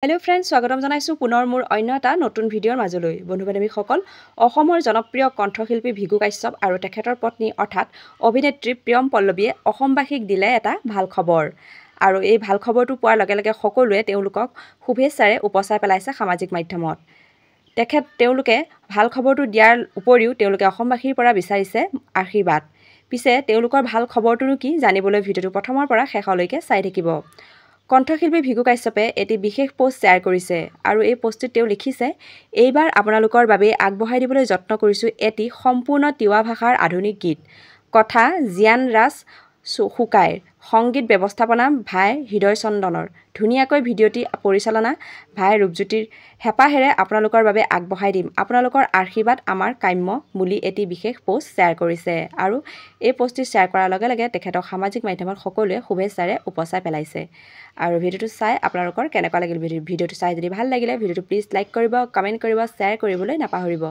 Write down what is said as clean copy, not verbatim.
Hello' friends, স্বাগতম জনাইছোঁ পুনৰ মোৰ অন্য এটা নতুন ভিডিঅ'ৰ মাজলৈ। বন্ধু-বান্ধৱীসকল, অসমৰ জনপ্ৰিয় কণ্ঠশিল্পী ভিগু কাশ্যপ আৰু তেখেতৰ পত্নী অৰ্থাৎ অভিনেত্ৰী প্ৰিয়ম পল্লৱীয়ে অসমবাসীক দিলে এটা ভাল খবৰ। আৰু এই ভাল খবৰটো পোৱাৰ লগে লগে সকলোৱে তেওঁলোকক শুভেচ্ছাৰে উপচাই পেলাইছে সামাজিক মাধ্যমত। তেওঁলোকে ভাল খবৰটো দিয়াৰ উপৰিও তেওঁলোকে অসমবাসীৰ পৰা বিচাৰিছে আশীৰ্বাদ। পিছে তেওঁলোকৰ ভাল খবৰটোনো কি জানিবলৈ ভিডিঅ'টো প্ৰথমৰ পৰা শেষলৈকে চাই থাকিব। কণ্ঠশিল্পী ভিগু কাশ্যপে এটি বিশেষ পোষ্ট শ্বেয়াৰ কৰিছে আৰু এই পোষ্টটোত তেওঁ লিখিছে, এইবাৰ আপোনালোকৰ বাবে আগবঢ়াই দিবলৈ যত্ন কৰিছোঁ এটি সম্পূৰ্ণ তিৱা ভাষাৰ আধুনিক গীত। কথা জিয়ান ৰাজ শুকাইৰ, সংগীত ব্যৱস্থাপনা ভাই হৃদয় চন্দনৰ, ধুনীয়াকৈ ভিডিঅ'টি পৰিচালনা ভাই ৰূপজ্যোতিৰ। হেঁপাহেৰে আপোনালোকৰ বাবে আগবঢ়াই দিম, আপোনালোকৰ আশীৰ্বাদ আমাৰ কাম্য বুলি এটি বিশেষ পোষ্ট শ্বেয়াৰ কৰিছে। আৰু এই পোষ্টটি শ্বেয়াৰ কৰাৰ লগে লগে তেখেতক সামাজিক মাধ্যমত সকলোৱে শুভেচ্ছাৰে উপচাই পেলাইছে। আৰু ভিডিঅ'টো চাই আপোনালোকৰ কেনেকুৱা লাগিল? ভিডিঅ'টো চাই যদি ভাল লাগিলে ভিডিঅ'টো প্লিজ লাইক কৰিব, কমেণ্ট কৰিব, শ্বেয়াৰ কৰিবলৈ নাপাহৰিব।